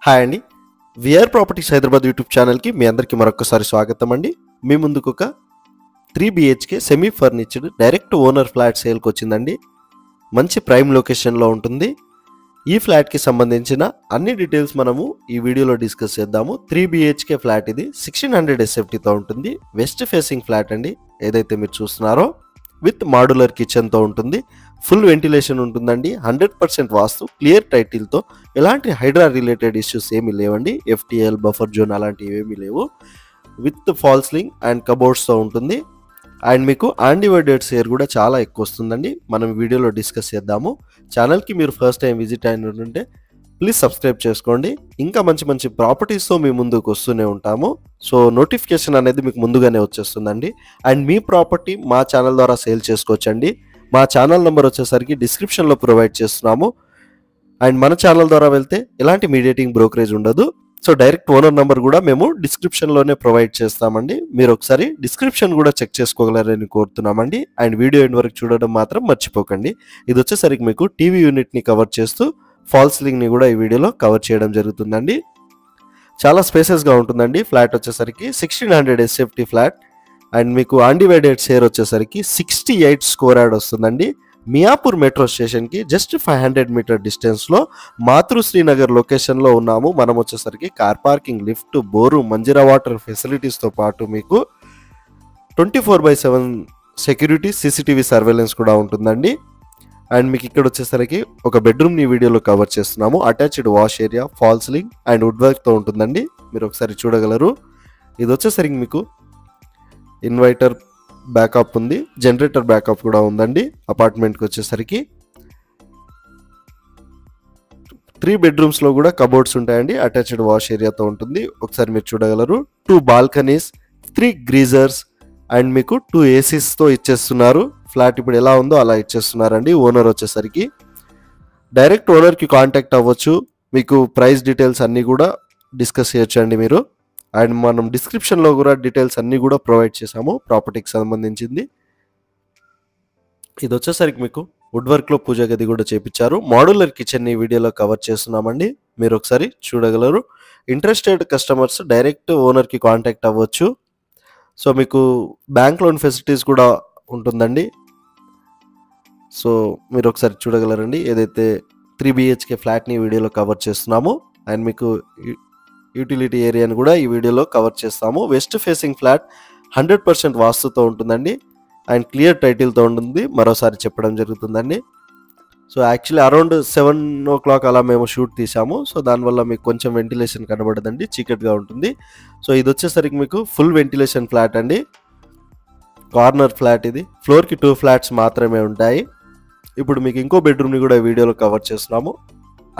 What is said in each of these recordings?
Hi అండి. VR properties Hyderabad YouTube ఛానల్కి మీ అందరికీ మరొకసారి స్వాగతం అండి. మీ ముందుకు ఒక 3 BHK semi ఫర్నిచర్డ్ direct owner flat సేల్కి వచ్చిందండి. మంచి ప్రైమ్ లొకేషన్లో ఉంటుంది. ఈ ఫ్లాట్కి సంబంధించిన అన్ని డీటెయిల్స్ మనము ఈ వీడియోలో డిస్కస్ చేద్దాము. 3 BHK ఫ్లాట్ ఇది 1600 SFTతో ఉంటుంది. వెస్ట్ ఫేసింగ్ ఫ్లాట్ అండి. ఏదైతే మీరు చూస్తున్నారో విత్ మాడ్యులర్ కిచెన్తో ఉంటుంది. ఫుల్ వెంటిలేషన్ ఉంటుందండి. 100% వాస్తు, క్లియర్ టైటిల్తో, ఎలాంటి హైడ్రా రిలేటెడ్ ఇష్యూస్ ఏమీ లేవండి. FTL బఫర్ జోన్ అలాంటివి ఏమీ లేవు. విత్ ఫాల్స్లింగ్ అండ్ కబోర్డ్స్తో ఉంటుంది. అండ్ మీకు అన్డివైడెడ్ షేర్ కూడా చాలా ఎక్కువ వస్తుందండి. మనం వీడియోలో డిస్కస్ చేద్దాము. ఛానల్కి మీరు ఫస్ట్ టైం విజిట్ అయిన ఉంటే ప్లీజ్ సబ్స్క్రైబ్ చేసుకోండి. ఇంకా మంచి మంచి ప్రాపర్టీస్తో మీ ముందుకు వస్తూనే ఉంటాము. సో నోటిఫికేషన్ అనేది మీకు ముందుగానే వచ్చేస్తుందండి. అండ్ మీ ప్రాపర్టీ మా ఛానల్ ద్వారా సేల్ చేసుకోవచ్చండి. మా ఛానల్ నెంబర్ వచ్చేసరికి డిస్క్రిప్షన్లో ప్రొవైడ్ చేస్తున్నాము. అండ్ మన ఛానల్ ద్వారా వెళ్తే ఎలాంటి మీడియేటింగ్ బ్రోకరేజ్ ఉండదు. సో డైరెక్ట్ ఓనర్ నెంబర్ కూడా మేము డిస్క్రిప్షన్లోనే ప్రొవైడ్ చేస్తామండి. మీరు ఒకసారి డిస్క్రిప్షన్ కూడా చెక్ చేసుకోగలరని కోరుతున్నామండి. అండ్ వీడియో ఎండ్ వరకు చూడడం మాత్రం మర్చిపోకండి. ఇది వచ్చేసరికి మీకు టీవీ యూనిట్ని కవర్ చేస్తూ ఫాల్స్ సీలింగ్ని కూడా ఈ వీడియోలో కవర్ చేయడం జరుగుతుందండి. చాలా స్పేసెస్గా ఉంటుందండి. ఫ్లాట్ వచ్చేసరికి 1600 SFT ఫ్లాట్. అండ్ మీకు అన్డివైడెడ్ షేర్ వచ్చేసరికి 68 స్క్వేర్ యార్డ్ వస్తుందండి. మియాపూర్ మెట్రో స్టేషన్కి జస్ట్ 500 మీటర్ డిస్టెన్స్లో మాతృశ్రీనగర్ లొకేషన్లో ఉన్నాము. మనం వచ్చేసరికి car parking, lift, bore, Manjira water ఫెసిలిటీస్తో పాటు మీకు 24/7 సెక్యూరిటీ, CCTV సర్వేలెన్స్ కూడా ఉంటుందండి. అండ్ మీకు ఇక్కడ వచ్చేసరికి ఒక బెడ్రూమ్ని వీడియోలో కవర్ చేస్తున్నాము. Attached wash area, fall ceiling and wood వర్క్తో ఉంటుందండి. మీరు ఒకసారి చూడగలరు. ఇది వచ్చేసరికి మీకు ఇన్వర్టర్ బ్యాకప్ ఉంది, జనరేటర్ బ్యాకప్ కూడా ఉందండి. అపార్ట్మెంట్కి వచ్చేసరికి 3 బెడ్రూమ్స్లో కూడా కబోర్డ్స్ ఉంటాయండి. అటాచ్డ్ వాష్ ఏరియాతో ఉంటుంది. ఒకసారి మీరు చూడగలరు. 2 బాల్కనీస్, 3 గ్రీజర్స్ అండ్ మీకు 2 ACస్తో ఇచ్చేస్తున్నారు. ఫ్లాట్ ఇప్పుడు ఎలా ఉందో అలా ఇచ్చేస్తున్నారండి. ఓనర్ వచ్చేసరికి డైరెక్ట్ ఓనర్కి కాంటాక్ట్ అవ్వచ్చు. మీకు ప్రైస్ డీటెయిల్స్ అన్నీ కూడా డిస్కస్ చేయొచ్చు అండి మీరు. అండ్ మనం డిస్క్రిప్షన్లో కూడా డీటెయిల్స్ అన్నీ కూడా ప్రొవైడ్ చేసాము ప్రాపర్టీకి సంబంధించింది. ఇది వచ్చేసరికి మీకు వుడ్ వర్క్లో పూజ గది కూడా చేపించారు. మాడ్యులర్ కిచెన్ ఈ వీడియోలో కవర్ చేస్తున్నామండి. మీరు ఒకసారి చూడగలరు. ఇంట్రెస్టెడ్ కస్టమర్స్ డైరెక్ట్ ఓనర్కి కాంటాక్ట్ అవ్వచ్చు. సో మీకు బ్యాంక్ లోన్ ఫెసిలిటీస్ కూడా ఉంటుందండి. సో మీరు ఒకసారి చూడగలరండి. ఏదైతే 3 BHK ఫ్లాట్ని వీడియోలో కవర్ చేస్తున్నాము. అండ్ మీకు యూటిలిటీ ఏరియాని కూడా ఈ వీడియోలో కవర్ చేస్తాము. వెస్ట్ ఫేసింగ్ ఫ్లాట్ 100% వాస్తుతో ఉంటుందండి. అండ్ క్లియర్ టైటిల్తో ఉంటుంది. మరోసారి చెప్పడం జరుగుతుందండి. సో యాక్చువల్లీ అరౌండ్ 7 o'clock అలా మేము షూట్ తీసాము. సో దానివల్ల మీకు కొంచెం వెంటిలేషన్ కనబడదండి, చీకటిగా ఉంటుంది. సో ఇది వచ్చేసరికి మీకు ఫుల్ వెంటిలేషన్ ఫ్లాట్ అండి. కార్నర్ ఫ్లాట్ ఇది. ఫ్లోర్కి 2 ఫ్లాట్స్ మాత్రమే ఉంటాయి. ఇప్పుడు మీకు ఇంకో బెడ్రూమ్ని కూడా వీడియోలో కవర్ చేస్తున్నాము.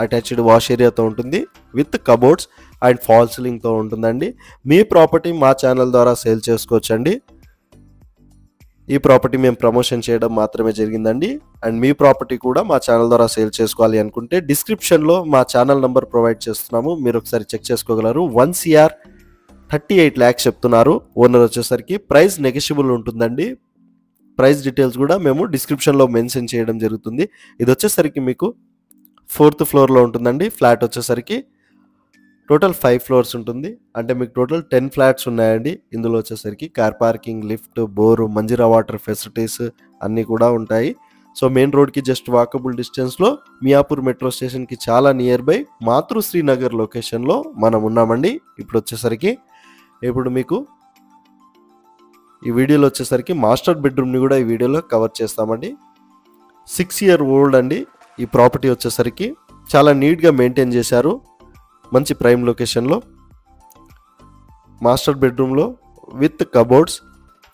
అటాచ్డ్ వాష్ ఏరియాతో ఉంటుంది విత్ కబోర్డ్స్ అండ్ ఫాల్ సీలింగ్తో ఉంటుందండి. మీ ప్రాపర్టీ మా ఛానల్ ద్వారా సేల్ చేసుకోవచ్చండి. ఈ ప్రాపర్టీ మేము ప్రమోషన్ చేయడం మాత్రమే జరిగిందండి. అండ్ మీ ప్రాపర్టీ కూడా మా ఛానల్ ద్వారా సేల్ చేసుకోవాలి అనుకుంటే డిస్క్రిప్షన్లో మా ఛానల్ నెంబర్ ప్రొవైడ్ చేస్తున్నాము. మీరు ఒకసారి చెక్ చేసుకోగలరు. 1 CR 38 lakhs చెప్తున్నారు. ఓనర్ వచ్చేసరికి ప్రైస్ నెగోషియబుల్ ఉంటుందండి. ప్రైస్ డీటెయిల్స్ కూడా మేము డిస్క్రిప్షన్లో మెన్షన్ చేయడం జరుగుతుంది. ఇది వచ్చేసరికి మీకు 4th ఫ్లోర్లో ఉంటుందండి. ఫ్లాట్ వచ్చేసరికి టోటల్ 5 ఫ్లోర్స్ ఉంటుంది. అంటే మీకు టోటల్ 10 ఫ్లాట్స్ ఉన్నాయండి. ఇందులో వచ్చేసరికి car parking, lift, bore, Manjira water facilities అన్నీ కూడా ఉంటాయి. సో మెయిన్ రోడ్కి జస్ట్ వాకబుల్ డిస్టెన్స్లో, మియాపూర్ మెట్రో స్టేషన్కి చాలా నియర్ బై మాతృశ్రీనగర్ లొకేషన్లో మనం ఉన్నామండి. ఇప్పుడు మీకు ఈ వీడియోలో వచ్చేసరికి మాస్టర్ బెడ్రూమ్ని కూడా ఈ వీడియోలో కవర్ చేస్తామండి. 6 year ఓల్డ్ అండి. ఈ ప్రాపర్టీ వచ్చేసరికి చాలా నీట్గా మెయింటైన్ చేశారు. మంచి ప్రైమ్ లొకేషన్లో మాస్టర్ బెడ్రూమ్లో with cupboards,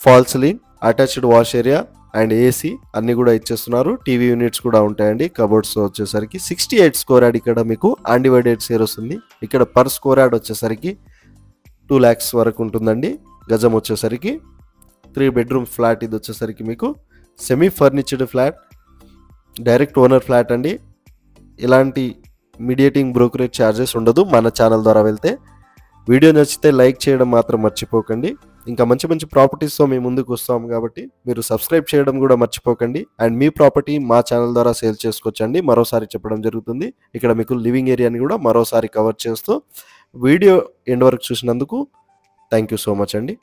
fall ceiling, attached wash area and AC అన్నీ కూడా ఇచ్చేస్తున్నారు. టీవీ యూనిట్స్ కూడా ఉంటాయండి. కబోర్డ్స్ వచ్చేసరికి 68 స్క్వేర్ యార్డ్ ఇక్కడ మీకు అన్డివైడెడ్ షేర్ వస్తుంది. ఇక్కడ పర్ స్క్వేర్ యార్డ్ వచ్చేసరికి 2 lakhs వరకు ఉంటుందండి. గజం వచ్చేసరికి 3 bedroom ఫ్లాట్. ఇది వచ్చేసరికి మీకు semi ఫర్నిచర్డ్ flat, direct owner flat అండి. ఎలాంటి మీడియేటింగ్ బ్రోకరేజ్ ఛార్జెస్ ఉండదు మన ఛానల్ ద్వారా వెళ్తే. వీడియో నచ్చితే లైక్ చేయడం మాత్రం మర్చిపోకండి. ఇంకా మంచి మంచి ప్రాపర్టీస్తో మీ ముందుకు వస్తాం కాబట్టి మీరు సబ్స్క్రైబ్ చేయడం కూడా మర్చిపోకండి. అండ్ మీ ప్రాపర్టీ మా ఛానల్ ద్వారా సేల్ చేసుకోవచ్చండి. మరోసారి చెప్పడం జరుగుతుంది. ఇక్కడ మీకు లివింగ్ ఏరియాని కూడా మరోసారి కవర్ చేస్తూ వీడియో ఎండ్ వరకు చూసినందుకు థ్యాంక్ యూ సో మచ్ అండి.